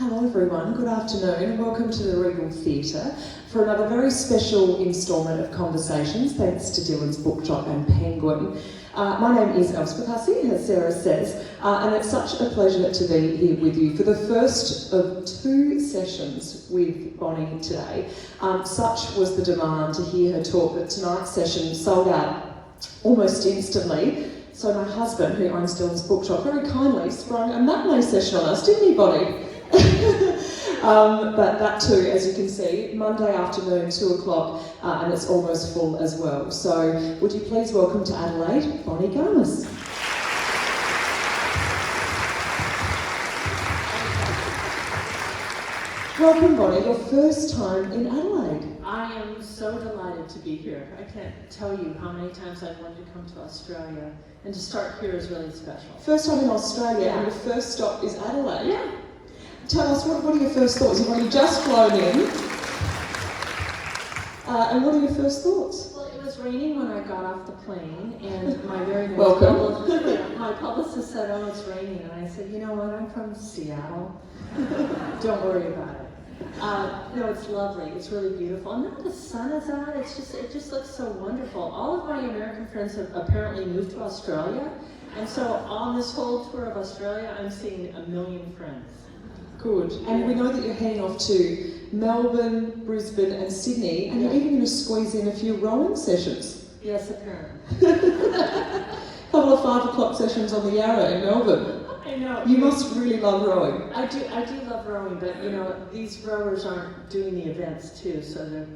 Hello everyone, good afternoon and welcome to the Regal Theatre for another very special instalment of Conversations, thanks to Dillons Bookshop and Penguin. My name is Elspeth Hussey, as Sarah says, and it's such a pleasure to be here with you for the first of two sessions with Bonnie today. Such was the demand to hear her talk that tonight's session sold out almost instantly. So my husband, who owns Dillons Bookshop, very kindly sprung a matinee session on us, didn't he, Bonnie? But that too, as you can see, Monday afternoon, 2 o'clock, and it's almost full as well. So would you please welcome to Adelaide, Bonnie Garmus. Welcome, Bonnie, your first time in Adelaide. I am so delighted to be here. I can't tell you how many times I've wanted to come to Australia, and to start here is really special. First time in Australia, and your first stop is Adelaide. Yeah. Tell us, what are your first thoughts? You've only just flown in. And what are your first thoughts? Well, it was raining when I got off the plane, and my very nice my publicist said, "Oh, it's raining," and I said, "You know what? I'm from Seattle. Don't worry about it." No, it's lovely. It's really beautiful. And now the sun is out. It just looks so wonderful. All of my American friends have apparently moved to Australia, and so on this whole tour of Australia, I'm seeing a million friends. Good. And we know that you're heading off to Melbourne, Brisbane and Sydney, and you're even going to squeeze in a few rowing sessions. Yes, apparently. A couple of 5 o'clock sessions on the Yarra in Melbourne. I know. You must really love rowing. I do love rowing, but you know, these rowers aren't doing the events too, so they're,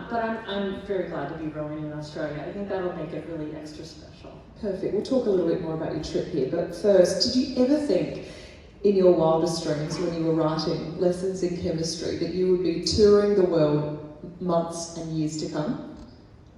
but I'm very glad to be rowing in Australia. I think that'll make it really extra special. Perfect. We'll talk a little bit more about your trip here, but first, did you ever think in your wildest dreams when you were writing Lessons in Chemistry that you would be touring the world months and years to come?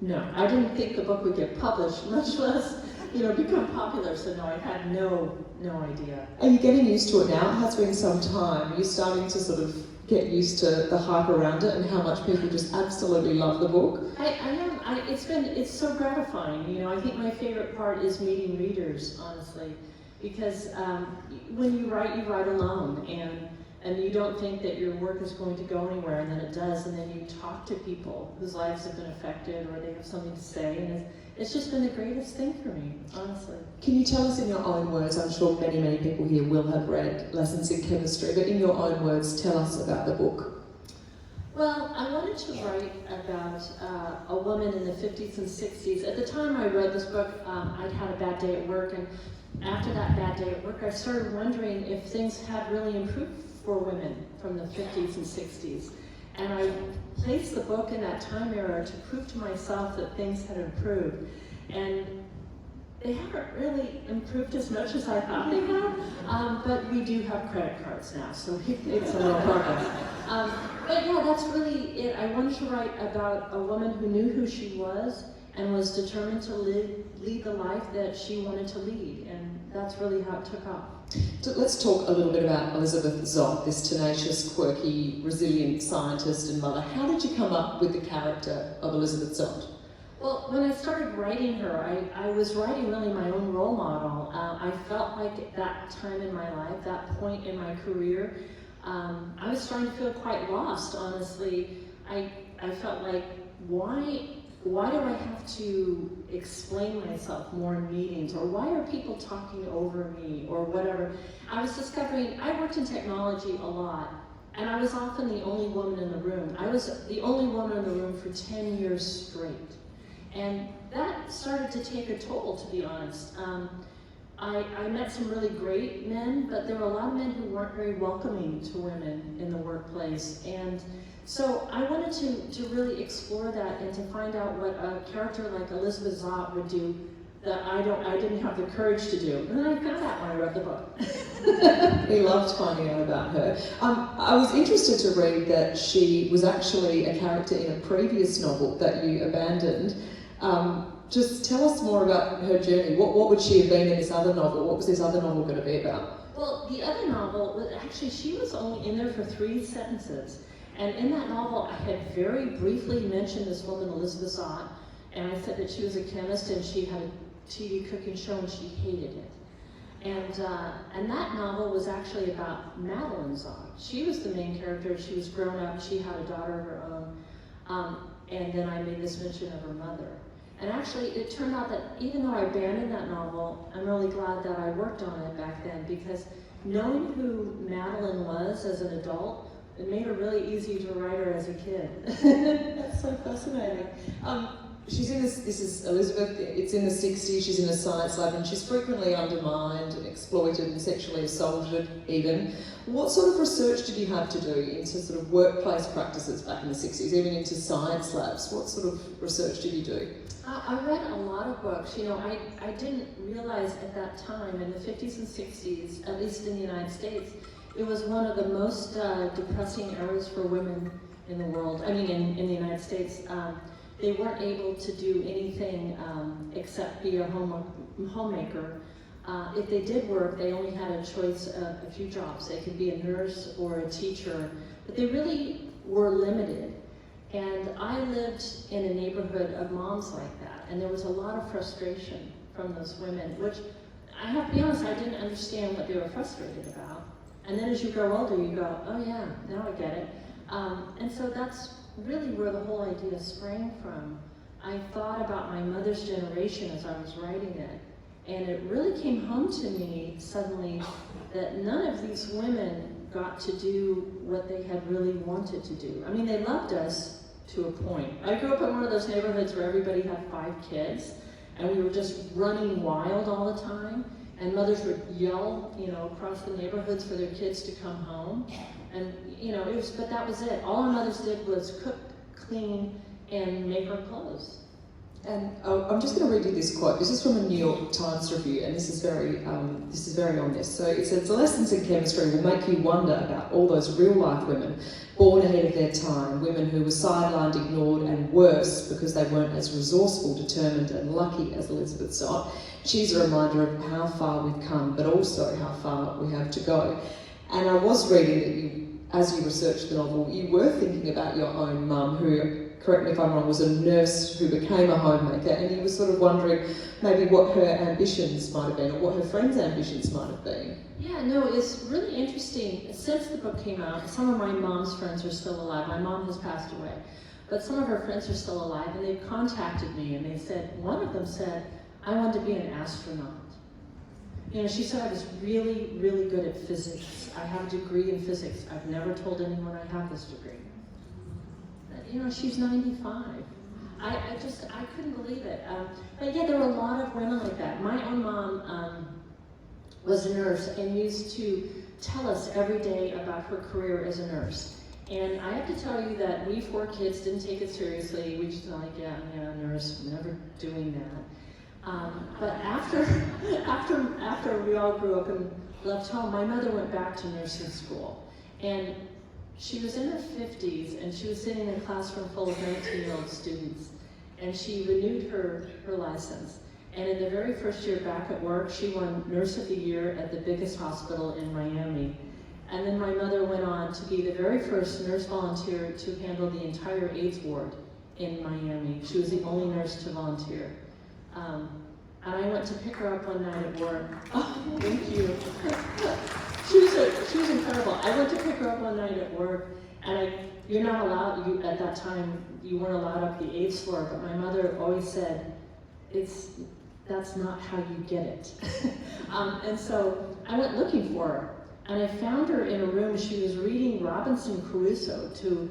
No, I didn't think the book would get published, much less, become popular, so no, I had no idea. Are you getting used to it now? It has been some time. Are you starting to sort of get used to the hype around it and how much people just absolutely love the book? I am. It's so gratifying. I think my favorite part is meeting readers, honestly. Because when you write alone, and you don't think that your work is going to go anywhere, and then it does, and then you talk to people whose lives have been affected or they have something to say, and it's just been the greatest thing for me, honestly. Can you tell us in your own words, I'm sure many people here will have read Lessons in Chemistry, but in your own words, tell us about the book. Well, I wanted to write about a woman in the 50s and 60s. At the time I wrote this book, I'd had a bad day at work, and after that bad day at work, I started wondering if things had really improved for women from the 50s and 60s. And I placed the book in that time era to prove to myself that things had improved. And they haven't really improved as much as I thought they had, but we do have credit cards now, so it's a little progress. But yeah, that's really it. I wanted to write about a woman who knew who she was and was determined to lead the life that she wanted to lead, and that's really how it took off. So let's talk a little bit about Elizabeth Zott, this tenacious, quirky, resilient scientist and mother. How did you come up with the character of Elizabeth Zott? Well, when I started writing her, I was writing really my own role model. I felt like at that time in my life, that point in my career, I was starting to feel quite lost, honestly. I felt like, why do I have to explain myself more in meetings, or why are people talking over me, or whatever? I was discovering, I worked in technology a lot, and I was often the only woman in the room. I was the only woman in the room for 10 years straight. And that started to take a toll, to be honest. I met some really great men, but there were a lot of men who weren't very welcoming to women in the workplace. And so I wanted to really explore that and to find out what a character like Elizabeth Zott would do that I didn't have the courage to do. And then I found out when I read the book. We loved finding out about her. I was interested to read that she was actually a character in a previous novel that you abandoned. Just tell us more about her journey. What would she have been in this other novel? What was this other novel going to be about? Well, the other novel, actually she was only in there for 3 sentences. And in that novel, I had very briefly mentioned this woman, Elizabeth Zott, and I said that she was a chemist and she had a TV cooking show and she hated it. And that novel was actually about Madeline Zog. She was the main character. She was grown up. She had a daughter of her own. And then I made this mention of her mother. And actually, it turned out that even though I abandoned that novel, I'm really glad that I worked on it back then, because knowing who Madeline was as an adult, it made her really easy to write her as a kid. That's so fascinating. She's in this is Elizabeth, it's in the 60s, she's in a science lab, and she's frequently undermined and exploited and sexually assaulted even. What sort of research did you have to do into sort of workplace practices back in the 60s, even into science labs? What sort of research did you do? I read a lot of books. You know, I didn't realize at that time, in the 50s and 60s, at least in the United States, it was one of the most depressing eras for women in the world. I mean, in the United States. They weren't able to do anything except be a homemaker. If they did work, they only had a choice of a few jobs. They could be a nurse or a teacher, but they really were limited. And I lived in a neighborhood of moms like that, and there was a lot of frustration from those women, which I have to be honest, I didn't understand what they were frustrated about. And then as you grow older, you go, oh yeah, now I get it. And so that's really where the whole idea sprang from. I thought about my mother's generation as I was writing it, and it really came home to me suddenly that none of these women got to do what they had really wanted to do. I mean, they loved us to a point. I grew up in one of those neighborhoods where everybody had 5 kids, and we were just running wild all the time, and mothers would yell, you know, across the neighborhoods for their kids to come home. And, you know, but that was it. All our mothers did was cook, clean, and make our clothes. And I'm just going to read you this quote. This is from a New York Times review, and this is very honest. So it says, "The lessons in chemistry will make you wonder about all those real-life women born ahead of their time, women who were sidelined, ignored, and worse because they weren't as resourceful, determined, and lucky as Elizabeth Zott. She's a reminder of how far we've come, but also how far we have to go." And I was reading that you, as you researched the novel, you were thinking about your own mum, who, correct me if I'm wrong, was a nurse who became a homemaker, and you were sort of wondering maybe what her ambitions might have been, or what her friends' ambitions might have been. Yeah, no, it's really interesting. Since the book came out, some of my mom's friends are still alive. My mom has passed away, but some of her friends are still alive, and they've contacted me, and they said, one of them said, I want to be an astronaut. You know, she said I was really, really good at physics. I have a degree in physics. I've never told anyone I have this degree. You know, she's 95. I couldn't believe it. But yeah, there were a lot of women like that. My own mom was a nurse and used to tell us every day about her career as a nurse. And I have to tell you that we 4 kids didn't take it seriously. We just like, yeah, nurse, never doing that. But after we all grew up and left home, my mother went back to nursing school. And she was in her 50s, and she was sitting in a classroom full of 19-year-old students. And she renewed her license. And in the very first year back at work, she won Nurse of the Year at the biggest hospital in Miami. And then my mother went on to be the very first nurse volunteer to handle the entire AIDS ward in Miami. She was the only nurse to volunteer. And I went to pick her up one night at work. Oh, thank you. She was incredible. I went to pick her up one night at work, and you're not allowed, at that time, you weren't allowed up the AIDS floor, but my mother always said, that's not how you get it. And so I went looking for her, and I found her in a room. She was reading Robinson Crusoe to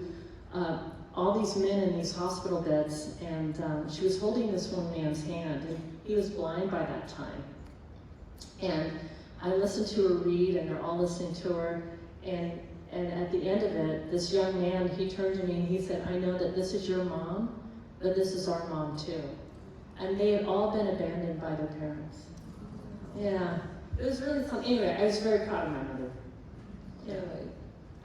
all these men in these hospital beds, and she was holding this one man's hand, and he was blind by that time. And I listened to her read, and they're all listening to her, and at the end of it, this young man, he turned to me and he said, I know that this is your mom, but this is our mom too. And they had all been abandoned by their parents. Yeah, it was really fun. Anyway, I was very proud of my mother. Yeah.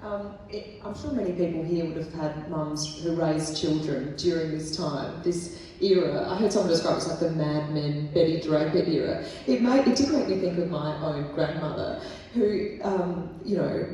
I'm sure many people here would have had mums who raised children during this time, this era. I heard someone describe it as like the Mad Men, Betty Draper era. It did make me think of my own grandmother, who,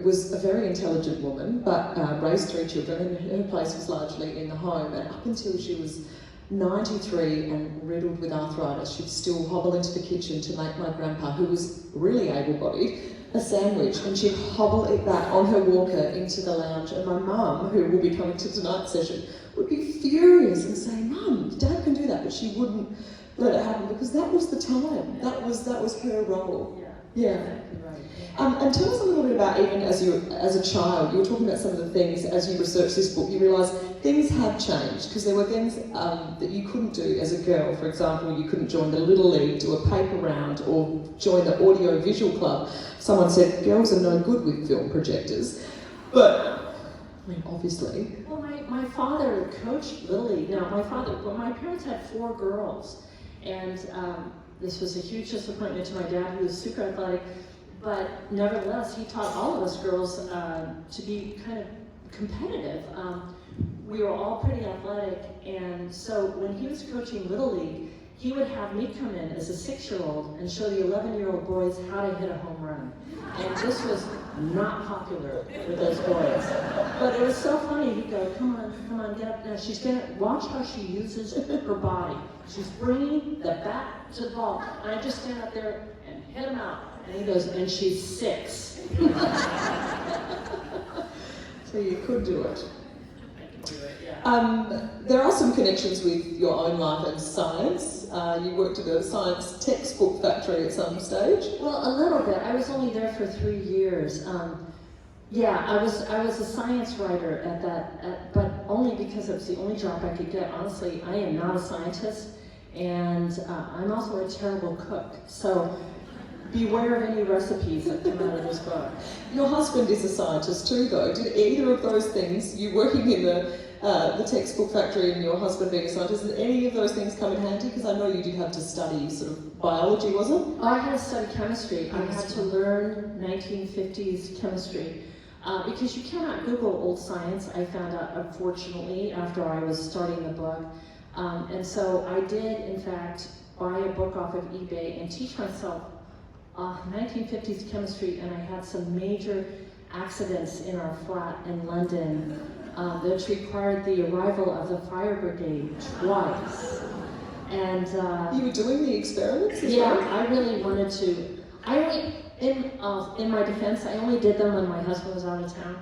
was a very intelligent woman, but raised 3 children, and her place was largely in the home. And up until she was 93 and riddled with arthritis, she'd still hobble into the kitchen to make my grandpa, who was really able-bodied, a sandwich, and she'd hobble it back on her walker into the lounge, and my mum, who will be coming to tonight's session, would be furious and say, "Mum, Dad can do that," but she wouldn't let it happen because that was the time. That was her role. Yeah. Exactly right. And tell us a little bit about, even as a child, you were talking about some of the things as you researched this book. You realised things have changed because there were things that you couldn't do as a girl. For example, you couldn't join the Little League, do a paper round, or join the audio visual club. Someone said girls are no good with film projectors, but I mean, obviously. Well, my father coached Little League. Now, my parents had 4 girls, and this was a huge disappointment to my dad, who was super athletic. But nevertheless, he taught all of us girls to be kind of competitive. We were all pretty athletic, and so when he was coaching Little League, he would have me come in as a 6-year-old and show the 11-year-old boys how to hit a home run. And this was not popular with those boys. But it was so funny. He'd go, come on, get up now. She's gonna watch how she uses her body. She's bringing the bat to the ball. And I just stand up there and hit him out. And he goes, and she's 6. So you could do it. I could do it, yeah. There are some connections with your own life and science. You worked at a science textbook factory at some stage. Well, a little bit. I was only there for 3 years. I was a science writer at that, but only because it was the only job I could get. Honestly, I am not a scientist, and I'm also a terrible cook. So beware of any recipes that come out of this book. Your husband is a scientist too, though. Did either of those things, you working in the textbook factory and your husband being a scientist, did any of those things come in handy? Because I know you did have to study sort of biology, was it? I had to study chemistry. I had to learn 1950s chemistry. Because you cannot Google old science, I found out, unfortunately, after I was starting the book. And so I did, in fact, buy a book off of eBay and teach myself 1950s chemistry, and I had some major accidents in our flat in London that required the arrival of the fire brigade twice. And you were doing the experiments as yeah, well? I really wanted to. In my defense, I only did them when my husband was out of town.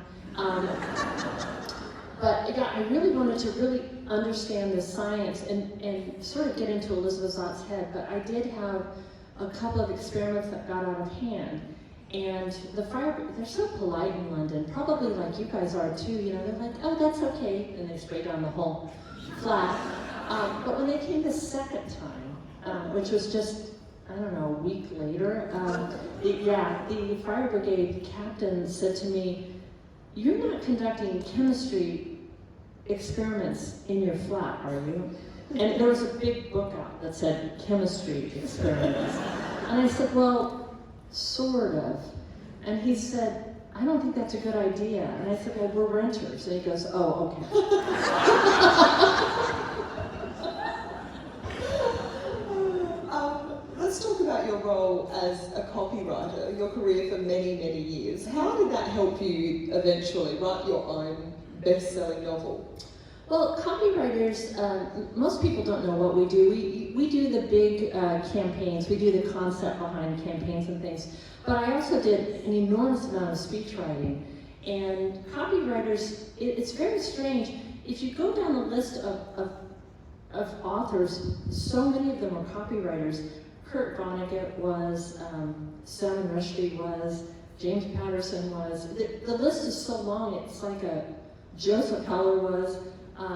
But yeah, I really wanted to really understand the science and sort of get into Elizabeth Zott's head. But I did have a couple of experiments that got out of hand. And they're so polite in London, probably like you guys are too, you know, they're like, oh, that's okay, and they spray down the whole flat. But when they came the second time, which was just, I don't know, a week later, the fire brigade captain said to me, you're not conducting chemistry experiments in your flat, are you? And there was a big book out that said chemistry experiments. And I said, well, sort of. And he said, I don't think that's a good idea. And I said, well, we're renters. And he goes, oh, okay. Let's talk about your role as a copywriter, your career for many, many years. How did that help you eventually write your own best-selling novel? Well, copywriters, most people don't know what we do. We do the big campaigns, we do the concept behind campaigns and things, but I also did an enormous amount of speech writing. And copywriters, it's very strange. If you go down the list of authors, so many of them are copywriters. Kurt Vonnegut was, Salman Rushdie was, James Patterson was. The list is so long, it's like Joseph Heller was.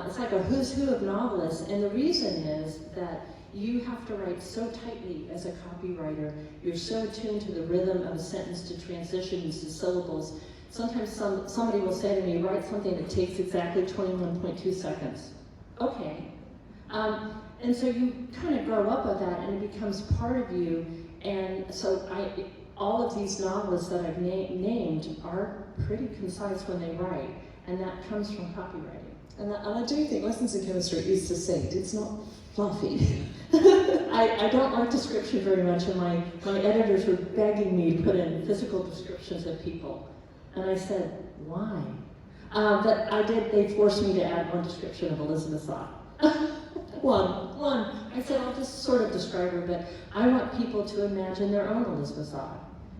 It's like a who's who of novelists, and the reason is that you have to write so tightly as a copywriter. You're so attuned to the rhythm of a sentence, to transitions, to syllables. Sometimes somebody will say to me, write something that takes exactly 21.2 seconds. Okay. And so you kind of grow up with that, and it becomes part of you. And so all of these novelists that I've named are pretty concise when they write, and that comes from copywriting. And I do think Lessons in Chemistry is succinct. It's not fluffy. I don't like description very much, and my editors were begging me to put in physical descriptions of people. And I said, why? But I did, they forced me to add one description of Elizabeth Zott. One. I said, I'll just sort of describe her, but I want people to imagine their own Elizabeth Odd.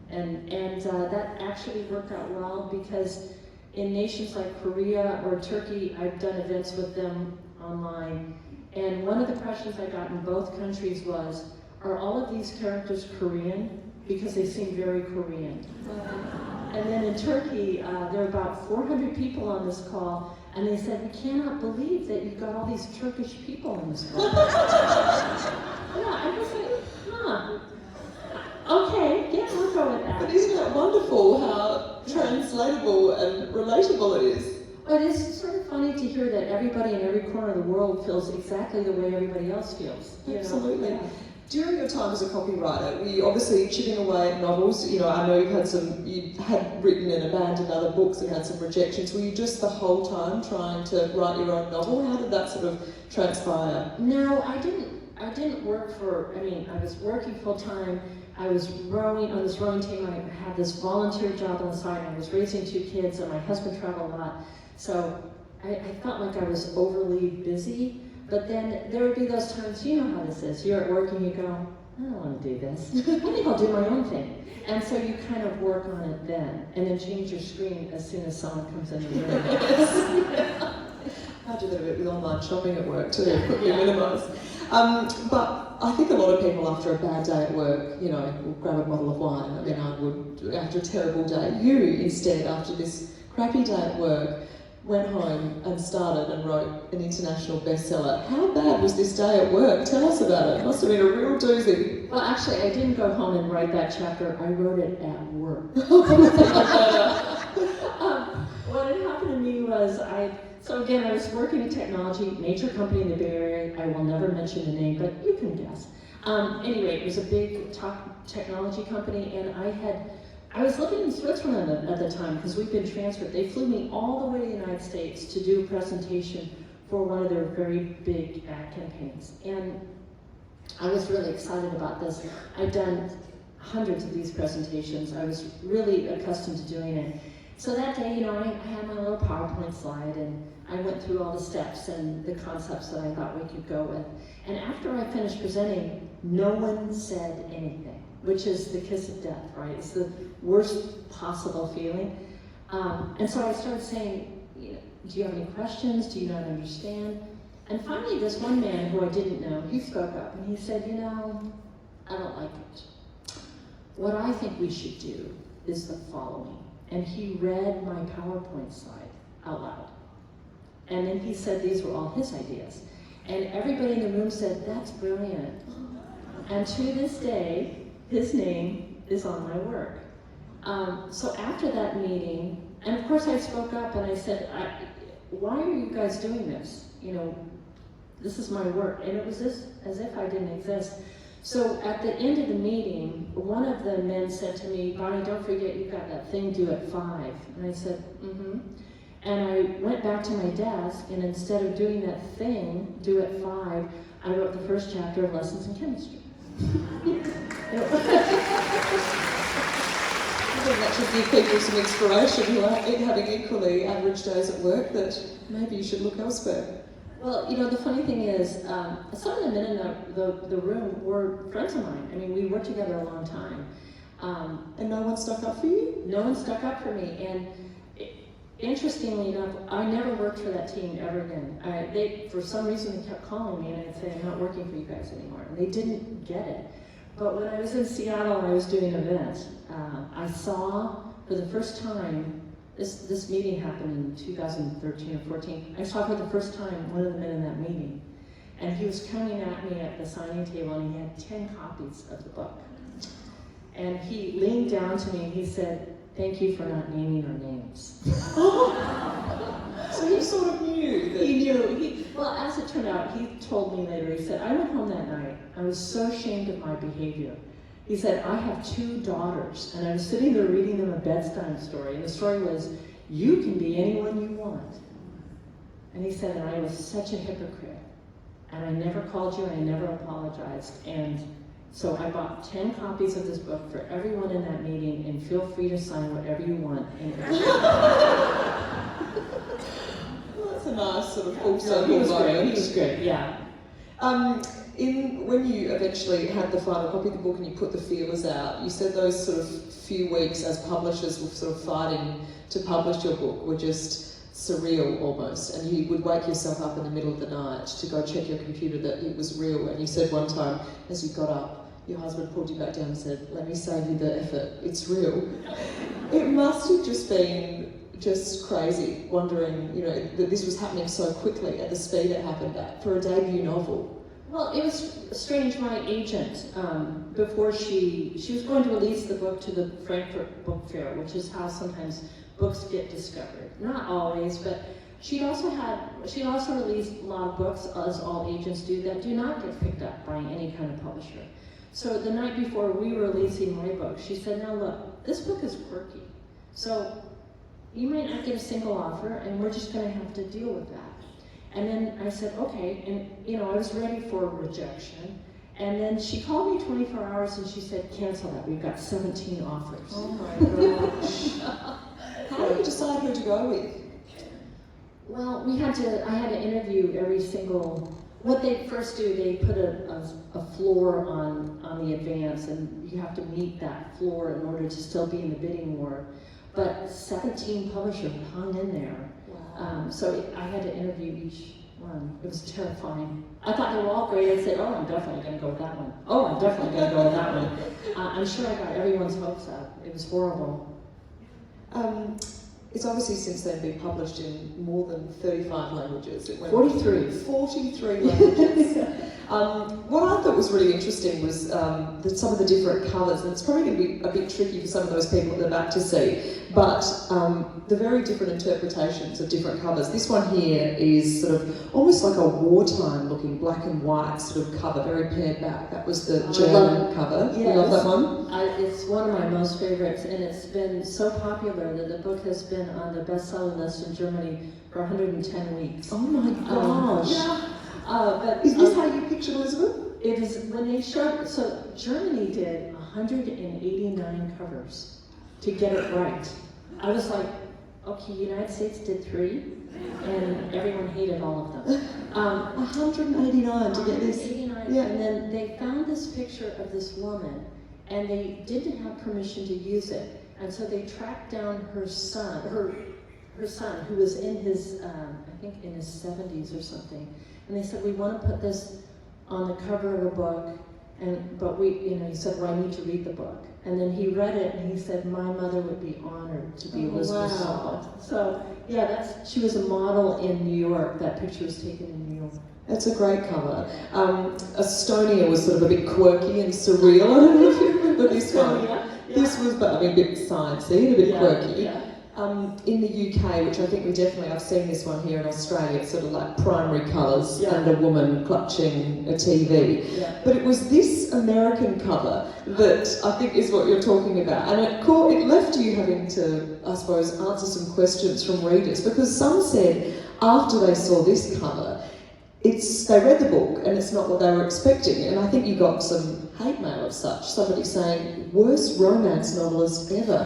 And that actually worked out well because in nations like Korea or Turkey, I've done events with them online. And one of the questions I got in both countries was, are all of these characters Korean? Because they seem very Korean. And then in Turkey, there are about 400 people on this call, and they said, we cannot believe that you've got all these Turkish people on this call. Yeah, I was like, okay, yeah, we'll go with that. But isn't that wonderful how translatable and relatable it is? But it's sort of funny to hear that everybody in every corner of the world feels exactly the way everybody else feels. Absolutely. Yeah. During your time as a copywriter, were you obviously chipping away at novels? You know, I know you had written and abandoned other books and had some rejections. Were you just the whole time trying to write your own novel? How did that sort of transpire? No, I didn't work for, I was working full time. I was rowing on this rowing team. I had this volunteer job on the side. I was raising 2 kids and my husband traveled a lot. So I felt like I was overly busy. But then there would be those times, you know how this is. You're at work and you go, I don't want to do this. I think I'll do my own thing. And so you kind of work on it then, and then change your screen as soon as someone comes in the room. I do that a bit with online shopping at work too, quickly minimise. But I think a lot of people after a bad day at work, you know, will grab a bottle of wine. I would after a terrible day. You instead, after this crappy day at work, went home and started and wrote an international bestseller. How bad was this day at work? Tell us about it. It must have been a real doozy. Well, actually, I didn't go home and write that chapter. I wrote it at work. What had happened to me was I was working in technology, major company in the Bay Area. I will never mention the name, but you can guess. Anyway, it was a big top technology company, and I was living in Switzerland at the time because we'd been transferred. They flew me all the way to the United States to do a presentation for one of their very big ad campaigns. And I was really excited about this. I'd done hundreds of these presentations. I was really accustomed to doing it. So that day, I had my little PowerPoint slide and I went through all the steps and the concepts that I thought we could go with. And after I finished presenting, no one said anything, which is the kiss of death, right? It's the worst possible feeling. And so I started saying, do you have any questions? Do you not understand? And finally, this one man who I didn't know, he spoke up and he said, I don't like it. What I think we should do is the following. And he read my PowerPoint slide out loud. And then he said these were all his ideas. And everybody in the room said, that's brilliant. And to this day, his name is on my work. So after that meeting, and of course I spoke up and I said, why are you guys doing this? This is my work. And it was as if I didn't exist. So at the end of the meeting, one of the men said to me, Bonnie, don't forget you've got that thing due at 5. And I said, mm-hmm. And I went back to my desk, and instead of doing that thing due at 5, I wrote the first chapter of Lessons in Chemistry. I think that should give people some inspiration who are having equally average days at work that maybe you should look elsewhere. Well, the funny thing is, some of the men in the room were friends of mine. I mean, we worked together a long time. And no one stuck up for you? No one stuck up for me. And interestingly enough, I never worked for that team ever again. They, for some reason, they kept calling me and I'd say, I'm not working for you guys anymore. And they didn't get it. But when I was in Seattle and I was doing an event, I saw for the first time, this meeting happened in 2013 or 14. I saw for the first time one of the men in that meeting. And he was coming at me at the signing table and he had 10 copies of the book. And he leaned down to me and he said, thank you for not naming our names. So he sort of knew that... He knew. Well, as it turned out, he told me later, he said, I went home that night. I was so ashamed of my behavior. He said, I have 2 daughters, and I was sitting there reading them a bedtime story, and the story was, you can be anyone you want. And he said, and I was such a hypocrite, and I never called you, and I never apologized, and so I bought 10 copies of this book for everyone in that meeting, and feel free to sign whatever you want. Well, that's a nice sort of full No, circle he was great. moment. He was great, yeah. When you eventually had the final copy of the book and you put the feelers out, you said those sort of few weeks as publishers were sort of fighting to publish your book were just surreal almost, and you would wake yourself up in the middle of the night to go check your computer that it was real. And you said one time, as you got up, your husband pulled you back down and said, "Let me save you the effort, it's real." It must have just been just crazy, wondering, that this was happening so quickly at the speed it happened at for a debut novel. Well, it was strange. My agent, before she was going to release the book to the Frankfurt Book Fair, which is how sometimes books get discovered. Not always, but she'd also released a lot of books, as all agents do, that do not get picked up by any kind of publisher. So the night before we were releasing my book, she said, "Now look, this book is quirky, so you might not get a single offer, and we're just going to have to deal with that." And then I said, okay, and I was ready for rejection. And then she called me 24 hours and she said, "Cancel that, we've got 17 offers." Oh my gosh. How did you decide who to go with? Well, I had to interview every single, what they first do, they put a floor on the advance, and you have to meet that floor in order to still be in the bidding war. But 17 publishers hung in there. So I had to interview each one. It was terrifying. I thought they were all great. I said, "Oh, I'm definitely going to go with that one. Oh, I'm definitely going to go with that one." I'm sure I got everyone's hopes up. It was horrible. It's obviously since then been published in more than 35 languages. It went 43. 43 languages. What I thought was really interesting was some of the different colours, and it's probably going to be a bit tricky for some of those people at the back to see, but the very different interpretations of different covers. This one here is sort of almost like a wartime looking black and white sort of cover, very pared back. That was the German cover. Yes. You love that one? It's one of my most favorites, and it's been so popular that the book has been on the bestseller list in Germany for 110 weeks. Oh my gosh. But is this how you pictured Elizabeth? It is when they showed. So Germany did 189 covers to get it right. I was like, okay, United States did 3, and everyone hated all of them. 189 to get this. 189, yeah. And then they found this picture of this woman, and they didn't have permission to use it, and so they tracked down her son, who was in his, I think in his 70s or something. And they said, "We want to put this on the cover of a book," but he said, "Well, I need to read the book." And then he read it, and he said, "My mother would be honored to be Elizabeth Saul." So yeah, she was a model in New York. That picture was taken in New York. That's a great cover. Estonia was sort of a bit quirky and surreal. I don't know if you remember this one. Yeah. This was, a bit sciencey and a bit quirky. Yeah. In the UK, which I think I've seen this one here in Australia, it's sort of like primary colours and a woman clutching a TV. Yeah. But it was this American cover that I think is what you're talking about. And it left you having to, I suppose, answer some questions from readers, because some said after they saw this cover, they read the book and it's not what they were expecting. And I think you got some hate mail of such. Somebody saying, "Worst romance novelist ever."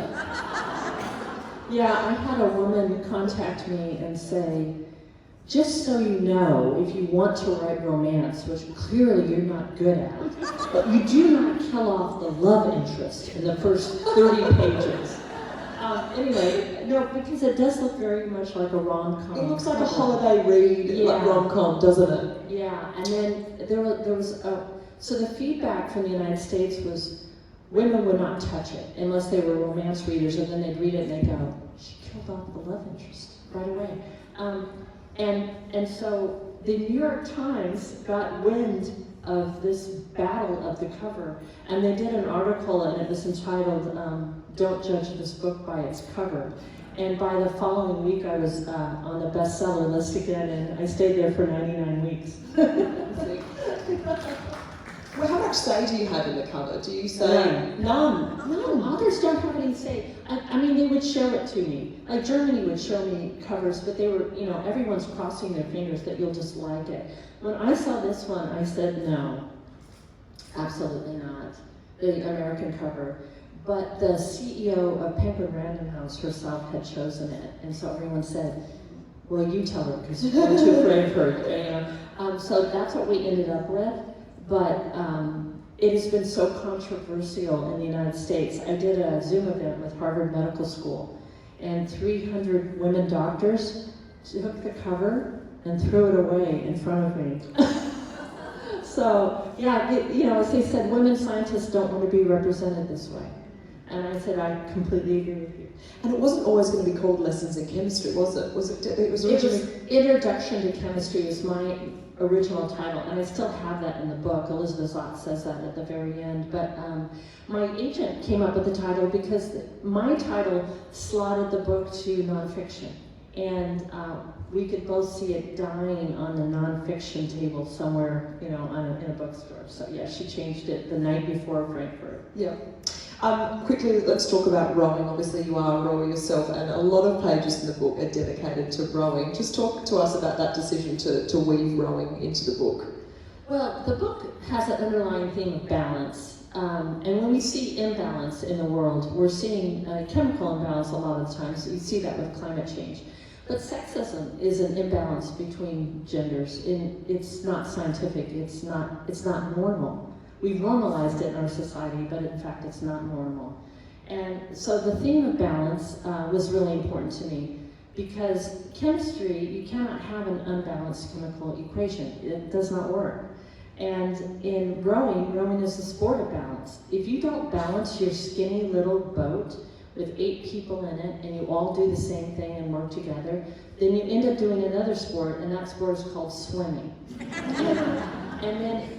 Yeah, I had a woman contact me and say, "Just so you know, if you want to write romance, which clearly you're not good at, but you do not kill off the love interest in the first 30 pages." Anyway, no, because it does look very much like a rom-com. It looks like a holiday read, like rom-com, doesn't it? Yeah, and then there was so the feedback from the United States was women would not touch it unless they were romance readers, and then they'd read it and they'd go, "She killed off the love interest right away." And so the New York Times got wind of this battle of the cover, and they did an article, and it was entitled, "Don't Judge This Book by Its Cover." And by the following week, I was on the bestseller list again, and I stayed there for 99 weeks. Well, how much say do you have in the cover? Do you say none? Authors don't have any say. I mean, they would show it to me. Like Germany would show me covers, but they were, everyone's crossing their fingers that you'll just like it. When I saw this one, I said no, absolutely not. The American cover. But the CEO of Penguin Random House herself had chosen it, and so everyone said, well, you tell her because I'm too afraid of her. You know? So that's what we ended up with. But it has been so controversial in the United States. I did a Zoom event with Harvard Medical School, and 300 women doctors took the cover and threw it away in front of me. So, yeah, as they said, women scientists don't want to be represented this way. And I said, I completely agree with you. And it wasn't always going to be called Lessons in Chemistry, was it? It was originally... Introduction to Chemistry is my original title, and I still have that in the book. Elizabeth Zott says that at the very end. But my agent came up with the title because my title slotted the book to nonfiction. And we could both see it dying on the nonfiction table somewhere, in a bookstore. So yeah, she changed it the night before Frankfurt. Yeah. Quickly, let's talk about rowing. Obviously, you are a rower yourself, and a lot of pages in the book are dedicated to rowing. Just talk to us about that decision to weave rowing into the book. Well, the book has an underlying theme of balance. And when we see imbalance in the world, we're seeing chemical imbalance a lot of the time. So you see that with climate change. But sexism is an imbalance between genders. It's not scientific. It's not normal. We've normalized it in our society, but in fact it's not normal. And so the theme of balance was really important to me, because chemistry, you cannot have an unbalanced chemical equation. It does not work. And in rowing is the sport of balance. If you don't balance your skinny little boat with 8 people in it, and you all do the same thing and work together, then you end up doing another sport, and that sport is called swimming. And then,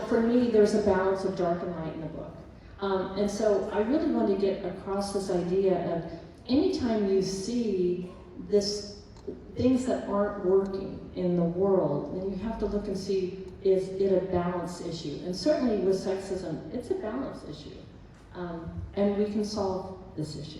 for me, there's a balance of dark and light in the book. And so I really want to get across this idea of anytime you see things that aren't working in the world, then you have to look and see, is it a balance issue? And certainly with sexism, it's a balance issue. And we can solve this issue.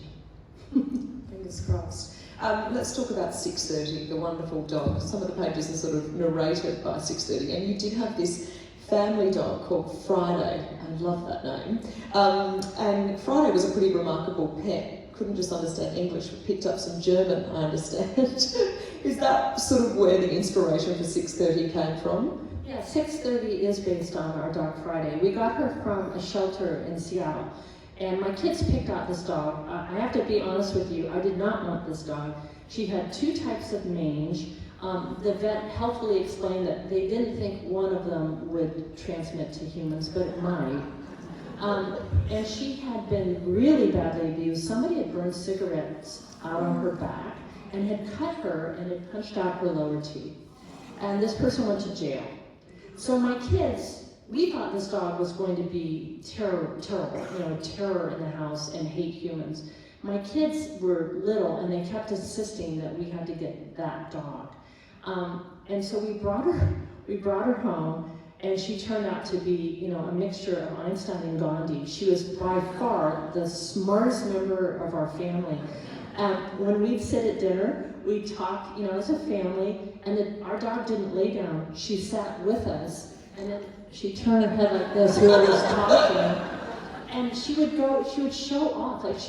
Fingers crossed. Let's talk about 6:30, the wonderful dog. Some of the pages are sort of narrated by 6:30, and you did have this family dog called Friday. I love that name. And Friday was a pretty remarkable pet. Couldn't just understand English, but picked up some German, I understand. Is that sort of where the inspiration for 6:30 came from? Yeah, 6:30 is based on our dog Friday. We got her from a shelter in Seattle. And my kids picked out this dog. I have to be honest with you, I did not want this dog. She had 2 types of mange. The vet helpfully explained that they didn't think one of them would transmit to humans, but it might. And she had been really badly abused. Somebody had burned cigarettes out on her back and had cut her and had punched out her lower teeth. And this person went to jail. So my kids, we thought this dog was going to be terrible, terror in the house and hate humans. My kids were little, and they kept insisting that we had to get that dog. And so we brought her home, and she turned out to be, a mixture of Einstein and Gandhi. She was by far the smartest member of our family. When we'd sit at dinner, we'd talk, as a family, and then our dog didn't lay down. She sat with us, and then she turned her head like this while we was talking. And she would show off, like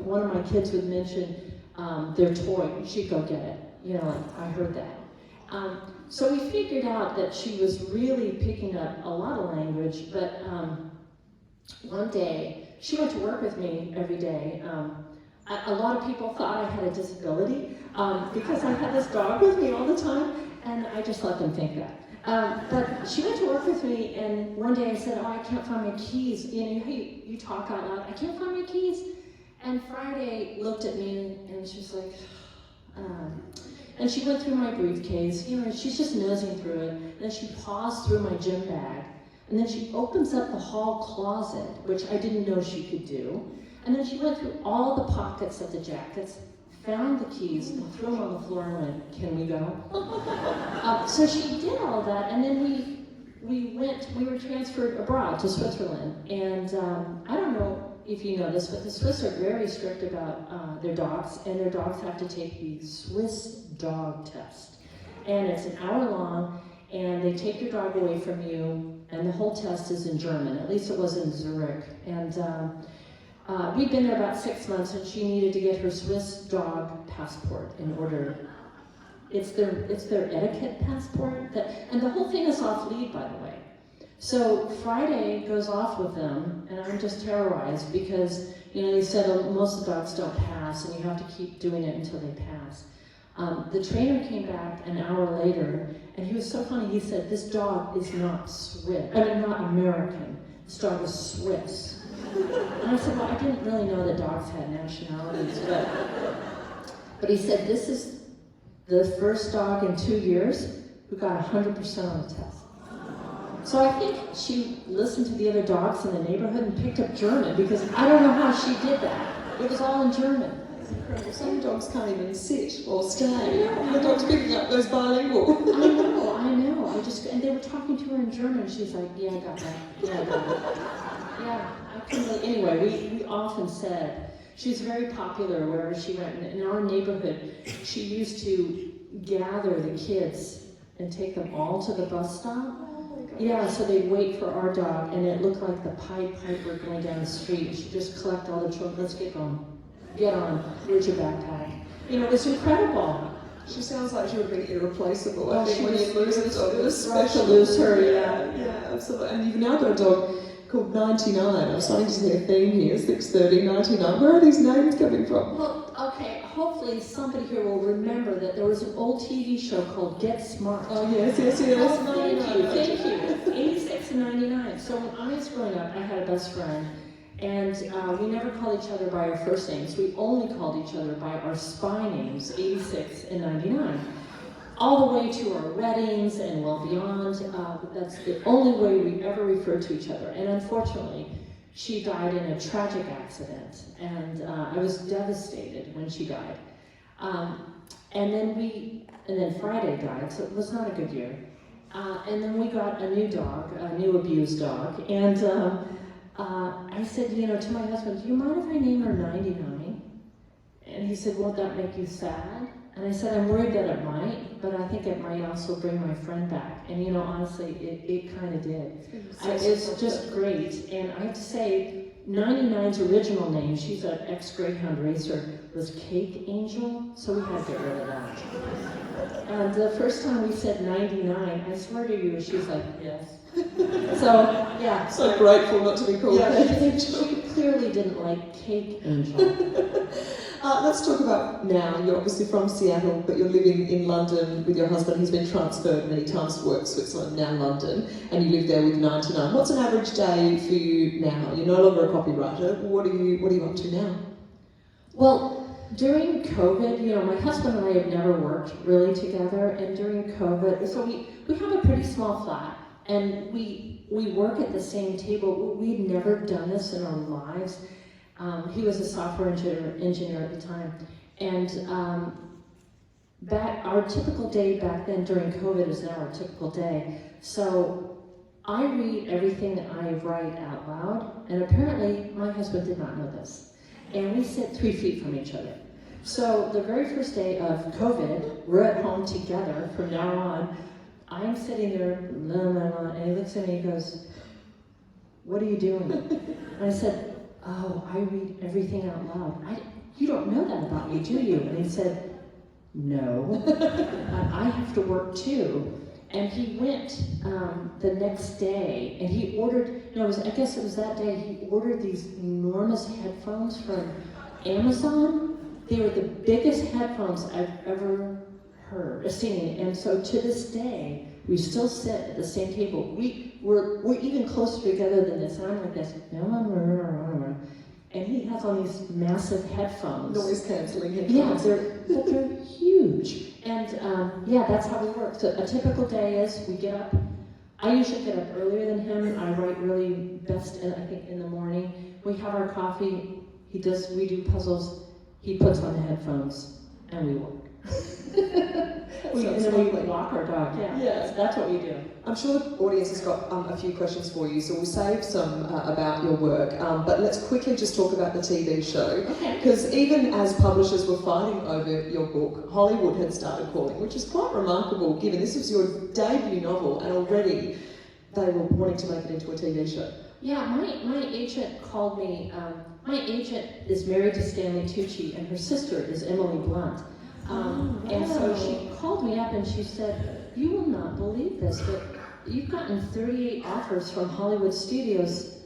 one of my kids would mention their toy, she'd go get it. I heard that. So we figured out that she was really picking up a lot of language, but one day, she went to work with me every day. A lot of people thought I had a disability because I had this dog with me all the time, and I just let them think that. But she went to work with me, and one day I said, I can't find my keys. You talk out loud, I can't find my keys. And Friday looked at me, and she's like, and she went through my briefcase, she's just nosing through it. And then she paused through my gym bag, and then she opens up the hall closet, which I didn't know she could do. And then she went through all the pockets of the jackets, found the keys, and threw them on the floor and went, can we go? So she did all that, and then we were transferred abroad to Switzerland. And I don't know if you know this, but the Swiss are very strict about their dogs, and their dogs have to take the Swiss dog test. And it's an hour long, and they take your dog away from you, and the whole test is in German. At least it was in Zurich. And we'd been there about 6 months, and she needed to get her Swiss dog passport in order. It's their etiquette passport. And the whole thing is off lead, by the way. So Friday goes off with them, and I'm just terrorized because, they said most of the dogs don't pass, and you have to keep doing it until they pass. The trainer came back an hour later, and he was so funny. He said, "This dog is not not American. This dog is Swiss." And I said, "Well, I didn't really know that dogs had nationalities, but he said, this is the first dog in 2 years who got 100% on the test." So I think she listened to the other dogs in the neighborhood and picked up German, because I don't know how she did that. It was all in German. That's incredible. Some dogs can't even sit or stay. The dog's picking up those bilingual. I know. And they were talking to her in German. She's like, "Yeah, I got that. Yeah, I got it." Yeah, I couldn't really. Anyway, we often said, she was very popular wherever she went. In our neighborhood, she used to gather the kids and take them all to the bus stop. Yeah, so they'd wait for our dog, and it looked like the Pied Piper going down the street. She'd just collect all the children. "Let's get going. Get on. Here's your backpack." It was incredible. She sounds like she would be irreplaceable. Well, I think when you lose a dog, it's right special. to lose her, yeah. Yeah, absolutely. And you've now got a dog called 99. I'm starting to see a theme here, 630, 99. Where are these names coming from? Well, okay, hopefully somebody here will remember that there was an old TV show called Get Smart. Oh, yes. Oh, thank you. 86 and 99. So when I was growing up, I had a best friend, and we never called each other by our first names. We only called each other by our spy names, 86 and 99. All the way to our weddings and well beyond. That's the only way we ever referred to each other. And unfortunately, she died in a tragic accident, and I was devastated when she died. And then Friday died, so it was not a good year. And then we got a new dog, a new abused dog, and I said, to my husband, "Do you mind if I name her 99? And he said, "Won't that make you sad?" And I said, "I'm worried that it might, but I think it might also bring my friend back." And honestly, it kind of did. It's just great. And I have to say, 99's original name, she's an ex-greyhound racer, was Cake Angel, so we had to get rid of that. And the first time we said 99, I swear to you, she's like, "Yes." So, yeah. So grateful not to be called Cake Angel. She clearly didn't like Cake Angel. Let's talk about now. You're obviously from Seattle, but you're living in London with your husband. He's been transferred many times to work Switzerland, now London, and you live there with 99. What's an average day for you now? You're no longer a copywriter. What are you up to now? Well, during COVID, my husband and I have never worked really together, and during COVID, so we have a pretty small flat, and we work at the same table. We'd never done this in our lives. He was a software engineer at the time, and our typical day back then during COVID is now our typical day. So I read everything that I write out loud, and apparently my husband did not know this. And we sit 3 feet from each other. So the very first day of COVID, we're at home together from now on. I'm sitting there, and he looks at me and he goes, "What are you doing?" And I said, "Oh, I read everything out loud." "You don't know that about me, do you?" And he said, "No, I have to work too." And he went the next day, and he ordered, I guess it was that day, he ordered these enormous headphones from Amazon. They were the biggest headphones I've ever seen. And so to this day, we still sit at the same table. We're even closer together than this. And I'm like this, and he has on these massive headphones. Noise cancelling headphones. Yeah, they're huge. And that's how we work. So a typical day is we get up. I usually get up earlier than him. I write really best, I think, in the morning. We have our coffee. We do puzzles. He puts on the headphones, and we work. And then we walk our dog. Yeah. That's what we do. I'm sure the audience has got a few questions for you, so we'll save some about your work. But let's quickly just talk about the TV show. Because even as publishers were fighting over your book, Hollywood had started calling, which is quite remarkable given this was your debut novel and already they were wanting to make it into a TV show. Yeah, my agent called me my agent is married to Stanley Tucci, and her sister is Emily Blunt. And so she called me up and she said, "You will not believe this, but you've gotten 38 offers from Hollywood studios."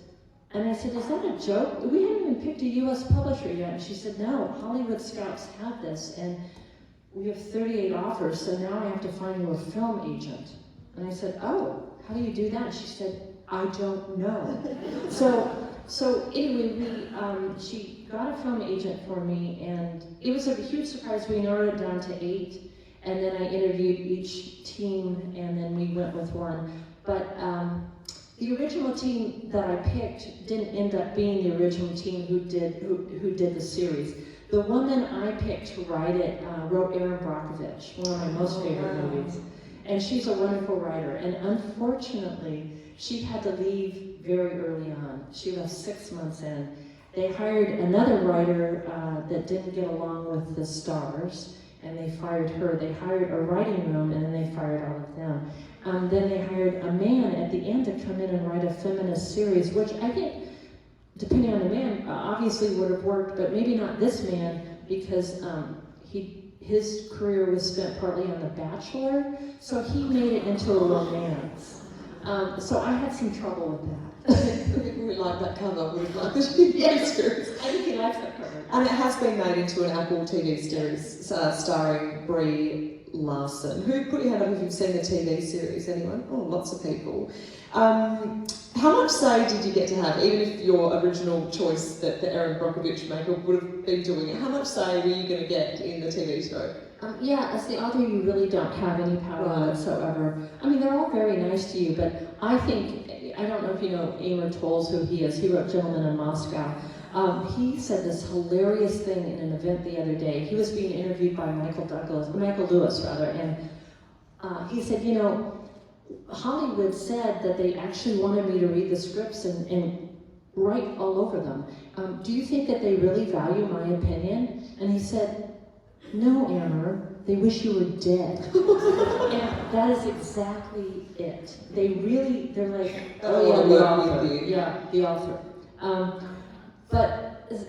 And I said, "Is that a joke? We haven't even picked a US publisher yet." And she said, "No, Hollywood scouts have this, and we have 38 offers, so now I have to find you a film agent." And I said, "Oh, how do you do that?" And she said, "I don't know." So anyway, she got a film agent for me, and it was a huge surprise. We narrowed it down to 8, and then I interviewed each team, and then we went with one. But the original team that I picked didn't end up being the original team who did the series. The woman I picked to write it wrote Erin Brockovich, one of my most favorite movies. And she's a wonderful writer. And unfortunately, she had to leave very early on. She left 6 months in. They hired another writer that didn't get along with the stars, and they fired her. They hired a writing room, and then they fired all of them. Then they hired a man at the end to come in and write a feminist series, which I think, depending on the man, obviously would have worked, but maybe not this man, because his career was spent partly on The Bachelor, so he made it into a romance. So I had some trouble with that. We like that cover. We like the TV series. I think he likes that cover. And it has been made into an Apple TV series starring Brie Larson. Who put your hand up if you've seen the TV series? Anyone? Oh, lots of people. How much say did you get to have, even if your original choice that the Erin Brockovich maker would have been doing it? How much say were you going to get in the TV show? Yeah, as the author, you really don't have any power whatsoever. I mean, they're all very nice to you, but I think, I don't know if you know Amor Tolls, who he is. He wrote Gentleman in Moscow. He said this hilarious thing in an event the other day. He was being interviewed by Michael Lewis, and he said, Hollywood said that they actually wanted me to read the scripts and write all over them. Do you think that they really value my opinion? And he said, "No, Amor, they wish you were dead." And that is exactly it. They're like, "Oh yeah, the author." Yeah, the author. But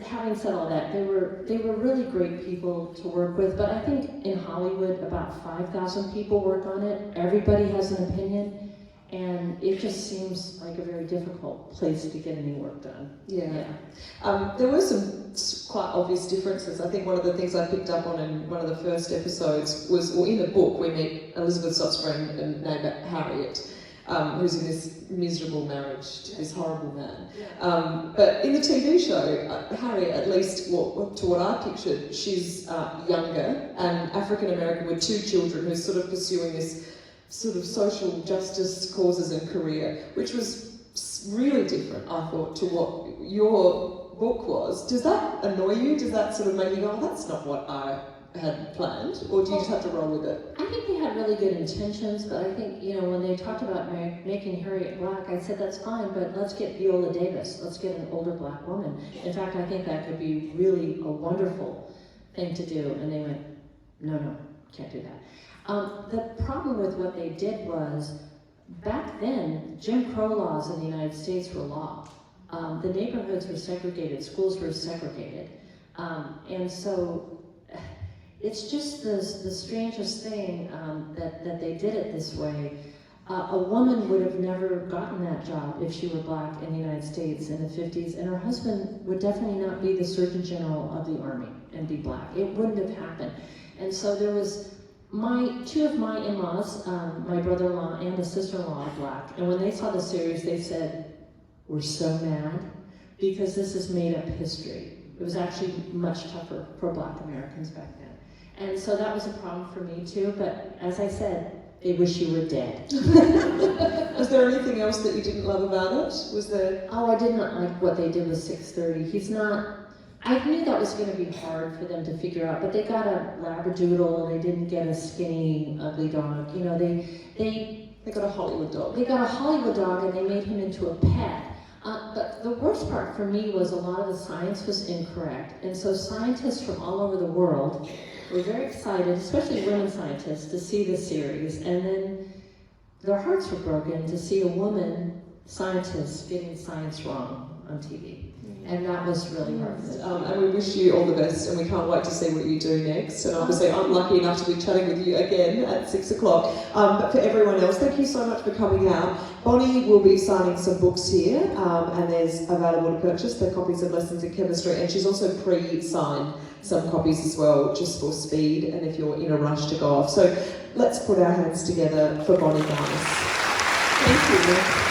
having said all that, they were really great people to work with. But I think in Hollywood, about 5,000 people work on it. Everybody has an opinion, and it just seems like a very difficult place to get any work done. Yeah. There were some quite obvious differences. I think one of the things I picked up on in one of the first episodes was, or in the book, we meet Elizabeth Stott's friend and neighbour Harriet, who's in this miserable marriage to this horrible man. But in the TV show, Harriet, at least to what I pictured, she's younger and African American with 2 children who's sort of pursuing this sort of social justice causes and career, which was really different, I thought, to what your book was. Does that annoy you? Does that sort of make you go, "Oh, that's not what I had planned"? Or do you just have to roll with it? I think they had really good intentions, but I think, when they talked about making Harriet black, I said, that's fine, but let's get Viola Davis. Let's get an older black woman. In fact, I think that could be really a wonderful thing to do. And they went, no, can't do that. The problem with what they did was, back then, Jim Crow laws in the United States were law. The neighborhoods were segregated, schools were segregated. And so it's just the strangest thing that they did it this way. A woman would have never gotten that job if she were black in the United States in the 50s, and her husband would definitely not be the Surgeon General of the Army and be black. It wouldn't have happened. And so there was 2 of my in-laws, my brother-in-law and the sister-in-law are black, and when they saw the series, they said, "We're so mad because this is made-up history." It was actually much tougher for black Americans back then. And so that was a problem for me too, but as I said, they wish you were dead. Was there anything else that you didn't love about it? Was there? Oh, I did not like what they did with 630. I knew that was going to be hard for them to figure out, but they got a Labradoodle, and they didn't get a skinny, ugly dog. They got a Hollywood dog. They got a Hollywood dog, and they made him into a pet. But the worst part for me was a lot of the science was incorrect. And so scientists from all over the world were very excited, especially women scientists, to see the series. And then their hearts were broken to see a woman scientist getting science wrong on TV. And that was really hard. And we wish you all the best, and we can't wait to see what you do next. And obviously, I'm lucky enough to be chatting with you again at 6 o'clock. But for everyone else, thank you so much for coming out. Bonnie will be signing some books here, and there's available to purchase. They're copies of Lessons in Chemistry, and she's also pre-signed some copies as well, just for speed, and if you're in a rush to go off. So let's put our hands together for Bonnie Garmus. Thank you.